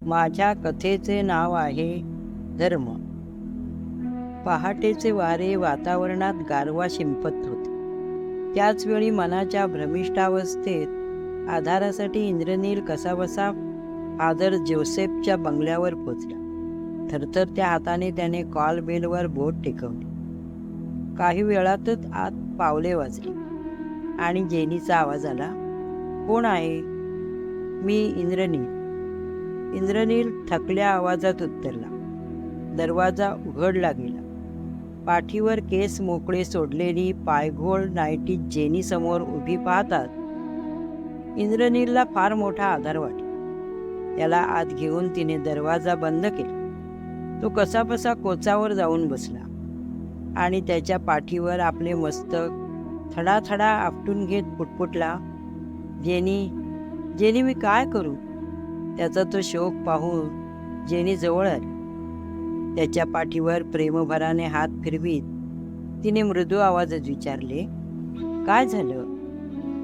माझ्या कथेचे नाव आहे धर्म. पहाटेचे वारे वातावरणात गारवा शिंपत होते. त्याचवेळी मनाच्या भ्रमिष्ठावस्थेत आधारासाठी इंद्रनील कसाबसा फादर जोसेफच्या बंगल्यावर पोचला. थरथरत्या हाताने त्याने कॉल बेलवर बोट टेकवले. काही वेळातच आत पावले वाजली आणि जेनीचा आवाज आला, "कोण आहे?" "मी इंद्रनील." इंद्रनील थकल्या आवाजात उत्तरला. दरवाजा उघडला गेला. पाठीवर केस मोकळे सोडलेली पायघोळ नाईटीत जेनी समोर उभी पाहतात इंद्रनीलला फार मोठा आधार वाटला. त्याला आत घेऊन तिने दरवाजा बंद केला. तो कसाबसा कोचावर जाऊन बसला आणि त्याच्या पाठीवर आपले मस्तक थडाथडा आपटून घेत पुटपुटला, "जेनी, जेनी, मी काय करू?" त्याचा तो शोक पाहून जेनी जवळ आली. त्याच्या पाठीवर प्रेमभराने हात फिरवीत तिने मृदू आवाजात विचारले, "काय झालं?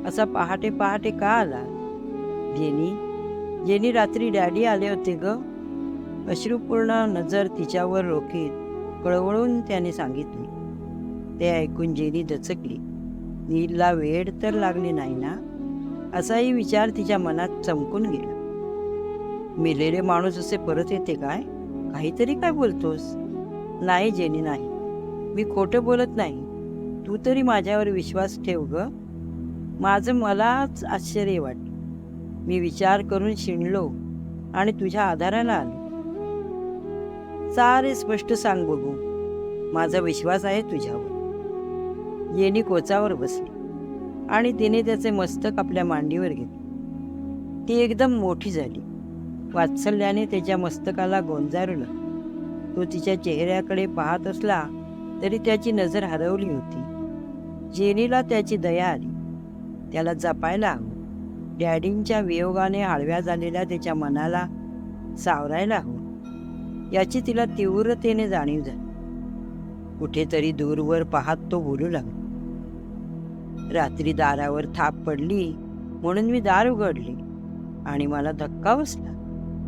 असा पहाटे पहाटे का आला?" जेनी, जेनी, रात्री डॅडी आले होते ग." अश्रुपूर्ण नजर तिच्यावर रोखीत कळवळून त्याने सांगितले. ते ऐकून जेनी दचकली. नीलला वेड तर लागले नाही ना, असाही विचार तिच्या मनात चमकून गेला. मेलेले माणूस असे परत येते काय? काहीतरी काय बोलतोस? "नाही जेनी, नाही. मी खोटं बोलत नाही. तू तरी माझ्यावर विश्वास ठेव ग." माझं मलाच आश्चर्य वाटलं. मी विचार करून शिणलो आणि तुझ्या आधाराला आलो. सारे स्पष्ट सांग बघू. माझा विश्वास आहे तुझ्यावर. जेनी कोचावर बसली आणि तिने त्याचे मस्तक आपल्या मांडीवर घेतले. ती एकदम मोठी झाली. वात्सल्याने त्याच्या मस्तकाला गोंजारलं. तो तिच्या चेहऱ्याकडे पाहत असला तरी त्याची नजर हरवली होती. जेनीला त्याची दया आली. त्याला जपायला हवं. डॅडींच्या वियोगाने हळव्या झालेल्या त्याच्या मनाला सावरायला हवं याची तिला तीव्रतेने जाणीव झाली. कुठेतरी दूरवर पाहत तो बोलू लागला, "रात्री दारावर थाप पडली म्हणून मी दार उघडले आणि मला धक्का बसला.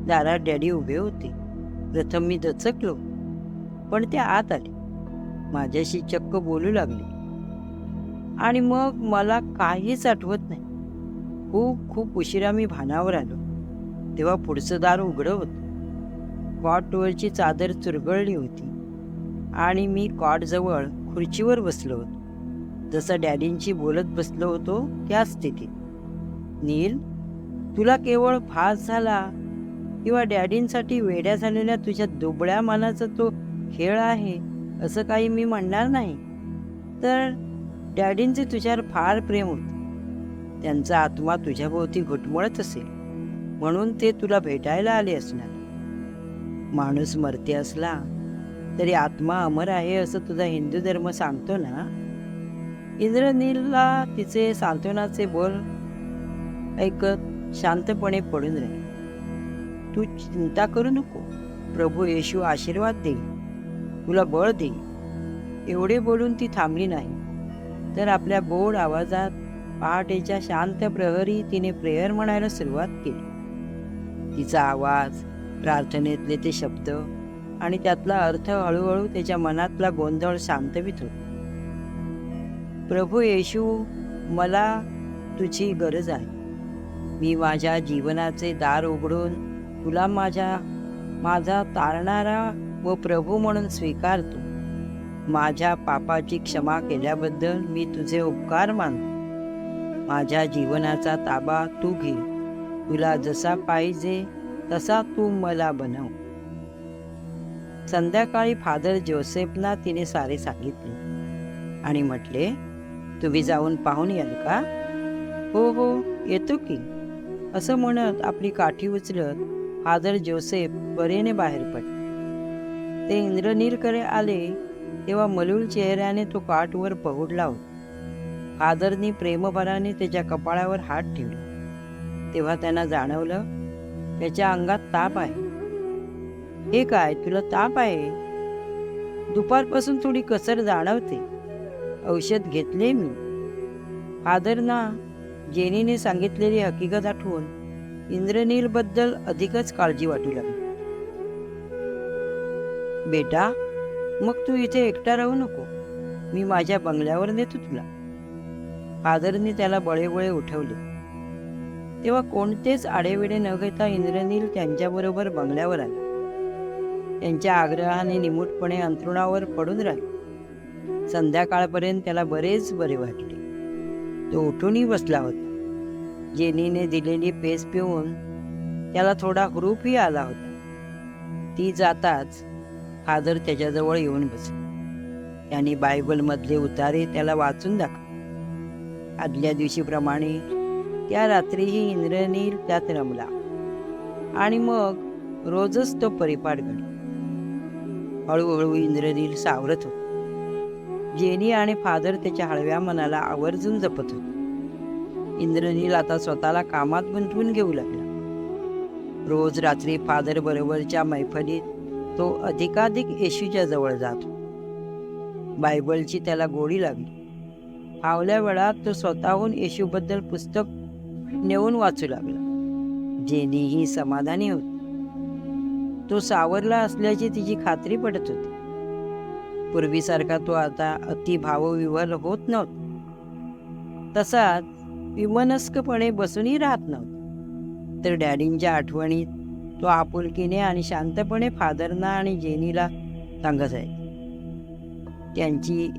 दारात डॅडी उभे होते. प्रथम मी दचकलो, पण ते आत आले. माझ्याशी चक्क बोलू लागले आणि मग मला काहीच आठवत नाही. खूप खूप उशिरा मी भानावर आलो. तेव्हा पुढचं दार उघडं होतं. कॉटवरची चादर चुरगळली होती आणि मी कॉटजवळ खुर्चीवर बसलो होतो, जसं डॅडींशी बोलत बसलो होतो त्याच स्थितीत. नील, तुला केवळ फास झाला किंवा डॅडींसाठी वेड्या झालेल्या तुझ्या दुबळ्या मनाचा तो खेळ आहे असं काही मी म्हणणार नाही. तर डॅडींचे तुझ्यावर फार प्रेम होते. त्यांचा आत्मा तुझ्याभोवती घुटमळत असेल म्हणून ते तुला भेटायला आले असणार. माणूस मरते असला तरी आत्मा अमर आहे असं तुझा हिंदू धर्म सांगतो ना." इंद्रनीलला तिचे सांत्वनाचे बोल ऐकत शांतपणे पडून राहिले. "तू चिंता करू नको. प्रभू येशू आशीर्वाद देईल, तुला बळ देईल." एवढे बोलून ती थांबली नाही, तर आपल्या गोड आवाजात पहाटेच्या शांत प्रहरी तिने प्रेयर म्हणायला सुरुवात केली. तिचा आवाज, प्रार्थनेतले ते शब्द आणि त्यातला अर्थ हळूहळू त्याच्या मनातला गोंधळ शांतवित होता. "प्रभू येशू, मला तुझी गरज आहे. मी माझ्या जीवनाचे दार उघडून तुला माझा तारणारा व प्रभू म्हणून स्वीकारतो. माझ्या पापाची क्षमा केल्याबद्दल मी तुझे उपकार मानतो. माझ्या जीवनाचा ताबा तू घे. तुला जसा पाहिजे तसा तू मला बनव." संध्याकाळी फादर जोसेफना तिने सारे सांगितले आणि म्हटले, "तुम्ही जाऊन पाहून याल का?" "हो हो, येतो की." असं म्हणत आपली काठी उचलत फादर जोसेफ बरेने बाहेर पडले. ते इंद्रनीलकडे आले तेव्हा मलूल चेहऱ्याने तो काठवर पहुडला होता. फादरनी प्रेमभराने त्याच्या कपाळावर हात ठेवले. तेव्हा त्यांना जाणवलं त्याच्या अंगात ताप आहे. "हे काय, तुला ताप आहे?" "दुपारपासून थोडी कसर जाणवते. औषध घेतले मी." फादरना जेनीने सांगितलेली हकीकत आठवून इंद्रनीलबद्दल अधिकच काळजी वाटू लागली. बेटा, मग तू इथे एकटा राहू नको, मी माझ्या बंगल्यावर नेतो तुला. फादरनी त्याला बळेबळे उठवले. तेव्हा कोणतेच आडेवेडे न घेता इंद्रनील त्यांच्याबरोबर बंगल्यावर आला. त्यांच्या आग्रहाने निमूटपणे अंथरुणावर पडून राहिले. संध्याकाळपर्यंत त्याला बरेच बरे वाटले. तो उठूनही बसला होता. जेनीने दिलेली पेस पिऊन त्याला थोडा हुरूपही आला होता. ती जाताच फादर त्याच्याजवळ येऊन बसले. त्यांनी बायबलमधले उतारे त्याला वाचून दाखवले. आदल्या दिवशीप्रमाणे त्या रात्रीही इंद्रनील त्यात रमला आणि मग रोजच तो परिपाठ घडला. हळूहळू इंद्रनील सावरत होता. जेनी आणि फादर त्याच्या हळव्या मनाला आवर्जून जपत होते. इंद्रनील आता स्वतःला कामात गुंतवून घेऊ लागला. रोज रात्री फादर बरोबरच्या मैफलीत तो अधिकाधिक येशूच्या जवळ जातो. बायबलची त्याला गोडी लागली. फावल्या वेळात तो स्वतःहून येशूबद्दल पुस्तक नेऊन वाचू लागला. जेनीही समाधानी होती. तो सावरला असल्याची तिची खात्री पटत होती. पूर्वीसारखा तो आता अति भावविव्हल होत नव्हता. तसाच विमनस्कपणे बसूनही राहत नव्हता. तर डॅडींच्या आठवणीत तो आपुलकीने आणि शांतपणे फादरना आणि जेनीला सांगत आहे. त्यांची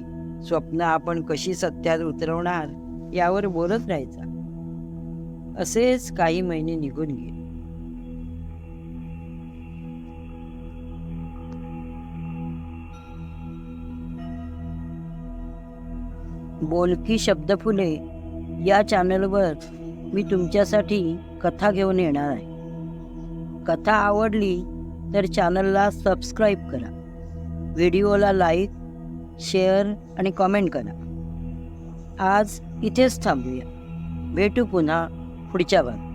स्वप्न आपण कशी सत्यात उतरवणार यावर बोलत राहायचा. असेच काही महिने निघून गेले. बोलकी शब्दफुले या चॅनलवर मी तुमच्यासाठी कथा घेऊन येणार आहे. कथा आवडली तर चॅनलला सबस्क्राईब करा. व्हिडिओला लाईक, शेअर आणि कमेंट करा. आज इथेच थांबूया. भेटू पुन्हा पुढच्या भागात.